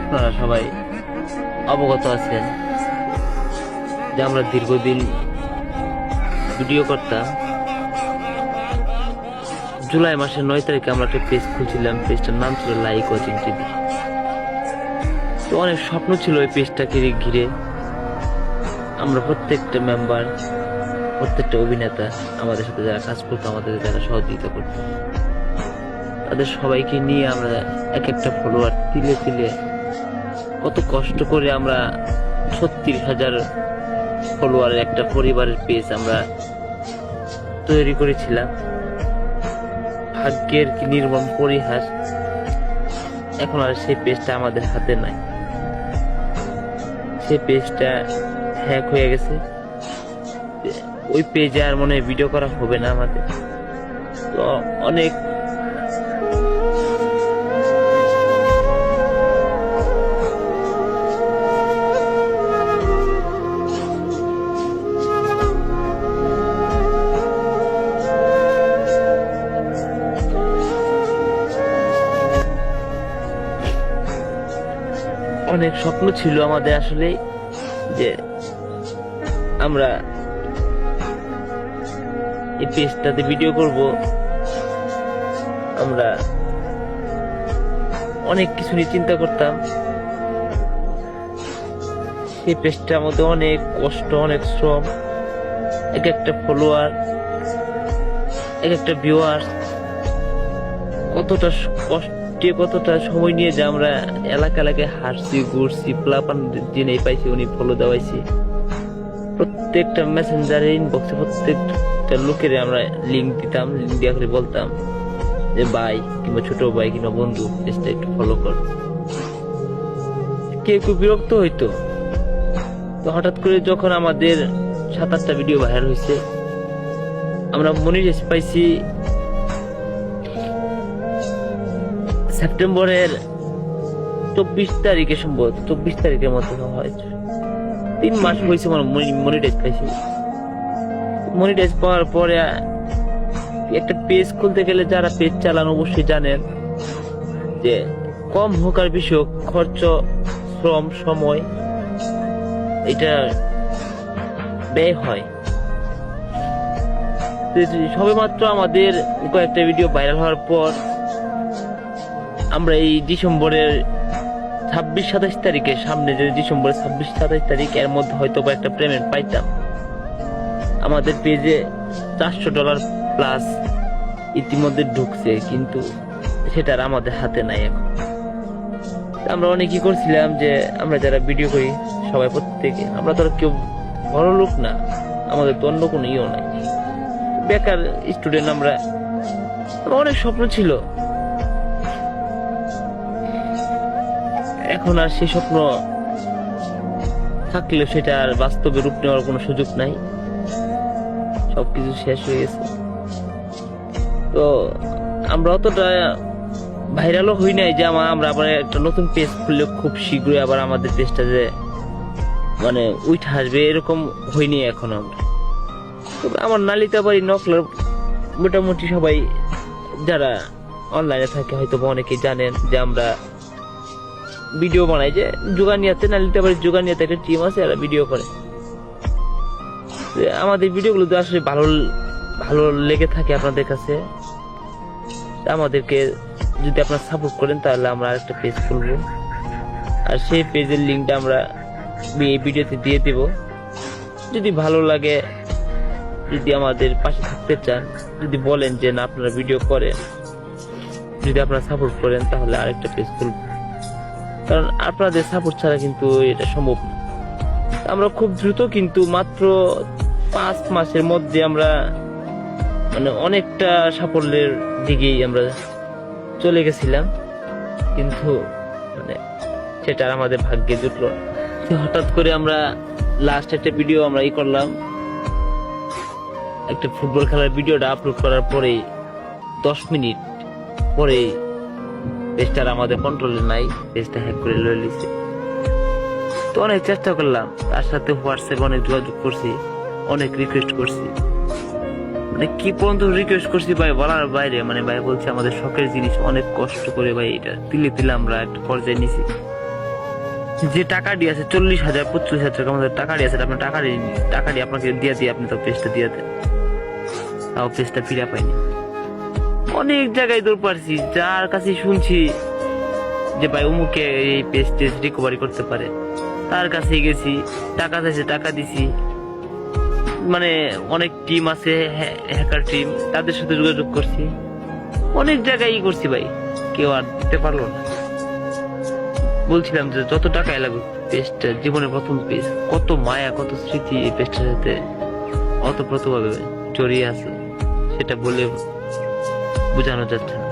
আপনারা সবাই অবগত আছেন যে আমরা দীর্ঘদিন ভিডিও করতাম। জুলাই মাসের 9 তারিখে আমরা একটা পেজ খুলছিলাম, পেজটার নাম ছিল লাইক ওয়াচিং টিভি। তো অনেক স্বপ্ন ছিল ওই পেজটাকে ঘিরে। আমরা প্রত্যেকটা মেম্বার, প্রত্যেকটা অভিনেতা, আমাদের সাথে যারা কাজ করতো, আমাদের যারা সহযোগিতা করতো, তাদের সবাইকে নিয়ে আমরা এক একটা ফলোয়ার তিলে তিলে কত কষ্ট করে আমরা 36,000 ফলোয়ারের একটা পরিবারের পেজ আমরা তৈরি করেছিলাম। ভাগ্যের কি নির্মম পরিহাস, এখন আর সেই পেজটা আমাদের হাতে নাই। সেই পেজটা হ্যাক হয়ে গেছে। ওই পেজে আর মনে হয় ভিডিও করা হবে না আমাদের। তো অনেক অনেক স্বপ্ন ছিল আমাদের আসলে, যে আমরা এই পেজটাতে ভিডিও করব। আমরা অনেক কিছু নিয়ে চিন্তা করতাম। এই পেজটার মধ্যে অনেক কষ্ট, অনেক শ্রম, এক একটা ফলোয়ার, এক একটা ভিউয়ার, কতটা কষ্ট, কতটা সময় নিয়ে যে আমরা এলাকা এলাকায় হাসছি, ঘুরছি, প্লাপান যিনি পাইছি উনি ফলো দেওয়াইছি। প্রত্যেকটা মেসেঞ্জারে, ইনবক্সে প্রত্যেকটা লোকের আমরা লিঙ্ক দিতাম, লিঙ্ক দিয়ে করে বলতাম যে ভাই কিংবা ছোট ভাই কিংবা বন্ধু পেজটা একটু ফলো কর। কেউ কেউ বিরক্ত হইতো। তো হঠাৎ করে যখন আমাদের 7-8টা ভিডিও ভাইরাল হয়েছে, আমরা মনিটাইজ পাইছি সেপ্টেম্বরের 24 তারিখে, সম্ভবত 24 তারিখের মতো হয়। 3 মাস হয়েছে মনিটাইজ পাইছি। মনিটাইজ পাওয়ার পরে একটা পেজ খুলতে গেলে, যারা পেজ চালান অবশ্যই জানেন যে কম হোক আর বেশি হোক, খরচ, শ্রম, সময় এটা ব্যয় হয়। সবে মাত্র আমাদের কয়েকটা ভিডিও ভাইরাল হওয়ার পর আমরা এই ডিসেম্বরের 26-27 তারিখে, সামনে যে ডিসেম্বরের 26-27 তারিখ, এর মধ্যে হয়তো বা একটা পেমেন্ট পাইতাম। আমাদের পেজে $400 প্লাস ইতিমধ্যে ঢুকছে, কিন্তু সেটা আর আমাদের হাতে নাই এখন। আমরা অনেকেই করছিলাম যে আমরা যারা ভিডিও করি সবাই, প্রত্যেকে, আমরা তো কেউ বড় লোক না, আমাদের তো অন্য কোনো ইয়েও নাই, বেকার স্টুডেন্ট। আমরা অনেক স্বপ্ন ছিল, এখন আর সেই স্বপ্ন থাকলেও সেটা আর বাস্তবে রূপ নেওয়ার কোনো সুযোগ নাই। সবকিছু শেষ হয়ে গেছে। তো আমরা অতটা ভাইরালও হই নাই যে আমরা আবার একটা নতুন পেজ খুললে খুব শীঘ্রই আবার আমাদের পেজটা যে মানে উঠে আসবে, এরকম হয়নি এখন আমরা। তবে আমার নালিতাবাড়ি নকলার মোটামুটি সবাই যারা অনলাইনে থাকে হয়তো অনেকেই জানেন যে আমরা ভিডিও বানাই, যে জোগানিয়াতে, নালিতাবাড়ির জোগানিয়াতে একটা টিম আছে, এরা ভিডিও করে। আমাদের ভিডিওগুলো তো আসলে ভালো লেগে থাকে আপনাদের কাছে, আমাদেরকে যদি আপনারা সাপোর্ট করেন তাহলে আমরা আরেকটা পেজ খুলবো, আর সেই পেজের লিঙ্কটা আমরা এই ভিডিওতে দিয়ে দেব। যদি ভালো লাগে, যদি আমাদের পাশে থাকতে চান, যদি বলেন যে না আপনারা ভিডিও করেন, যদি আপনারা সাপোর্ট করেন, তাহলে আরেকটা পেজ খুলবো। কারণ আপনাদের সাপোর্ট ছাড়া কিন্তু এটা সম্ভব না। আমরা খুব দ্রুত, কিন্তু মাত্র 5 মাসের মধ্যে আমরা মানে অনেকটা সাফল্যের দিকেই আমরা চলে গেছিলাম, কিন্তু মানে সেটা আমাদের ভাগ্যে জুটলো। হঠাৎ করে আমরা লাস্ট একটা ভিডিও আমরা করলাম, একটা ফুটবল খেলার ভিডিওটা আপলোড করার পরেই 10 মিনিট পরেই পেজটা আমাদের কন্ট্রোলে নাই, পেজটা হ্যাক করে লয়ে নিছে। তো অনেক চেষ্টা করলাম, তার সাথে হোয়াটসঅ্যাপে অনেক যোগাযোগ করছি, অনেক রিকোয়েস্ট করছি, মানে কি পর্যন্ত রিকোয়েস্ট করছি ভাই বলার বাইরে। মানে ভাই বলছে আমাদের শখের জিনিস, অনেক কষ্ট করে ভাই এটা তিলে তিলে আমরা একটা পর্যায়ে নিছি। যে টাকা দিয়ে আছে 40,000 45,000 টাকা আমাদের টাকা দিয়ে আছে, আপনার টাকা দিয়ে আপনাকে দিয়ে আপনি তো পেজটা দিয়ে দেন, তাও পেজটা ফিরে পাইনি। অনেক জায়গায় দৌড় পারছি, যার কাছে শুনছি যে ভাই অমুকে এই পেজ টেজ রিকভারি করতে পারে, তার কাছে গেছি, টাকা চাইছে, টাকা দিছি। মানে অনেক টিম আছে, হ্যাকার টিম, তাদের সাথে যোগাযোগ করছি, অনেক জায়গায় করছি ভাই, কেউ আর দিতে পারলো না। বলছিলাম যে যত টাকাই লাগুক, পেজটা জীবনের প্রথম পেজ, কত মায়া কত স্মৃতি এই পেজটার সাথে অতপ্রতভাবে জড়িয়ে আছে, সেটা বলে বোঝানো যাচ্ছে না।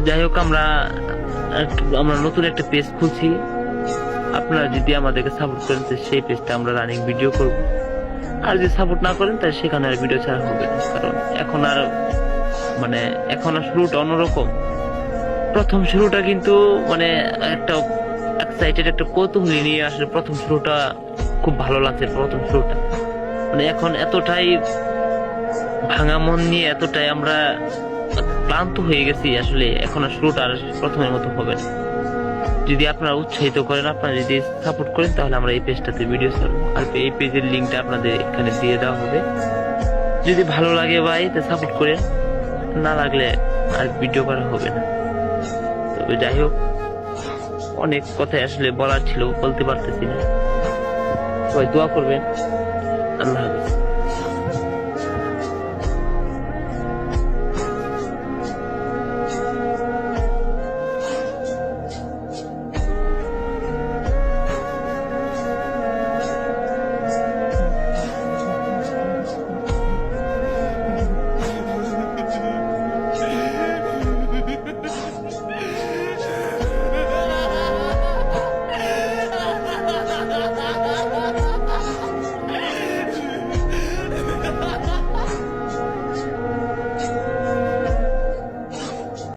যাই হোক, আমরা নতুন একটা পেজ খুলছি, আপনারা যদি আমাদেরকে সাপোর্ট করেন তো সেই পেজটা আমরা রানিং ভিডিও করব, আর যদি সাপোর্ট না করেন তাহলে সেখানে আর ভিডিও ছাড়া হবে না। কারণ এখন আর শুরুটা অন্যরকম। প্রথম শুরুটা কিন্তু মানে একটা এক্সাইটেড, একটা কৌতূহলী নিয়ে আসলে প্রথম শুরুটা খুব ভালো লাগছে। প্রথম শুরুটা মানে এখন এতটাই ভাঙা মন নিয়ে এতটাই আমরা ক্লান্ত হয়ে গেছি, আসলে এখন আর শুরুটা আর প্রথমের মতো হবে না। যদি আপনারা উৎসাহিত করেন, আপনারা যদি সাপোর্ট করেন, তাহলে আমরা এই পেজটাতে ভিডিও ছাড়বো, আর এই পেজের লিঙ্কটা আপনাদের এখানে দিয়ে দেওয়া হবে। যদি ভালো লাগে ভাই তো সাপোর্ট করেন, না লাগলে আর ভিডিও করা হবে না। তবে যাই হোক, অনেক কথাই আসলে বলার ছিল, বলতে পারতেছি না। সবাই দোয়া করবেন। আল্লাহ।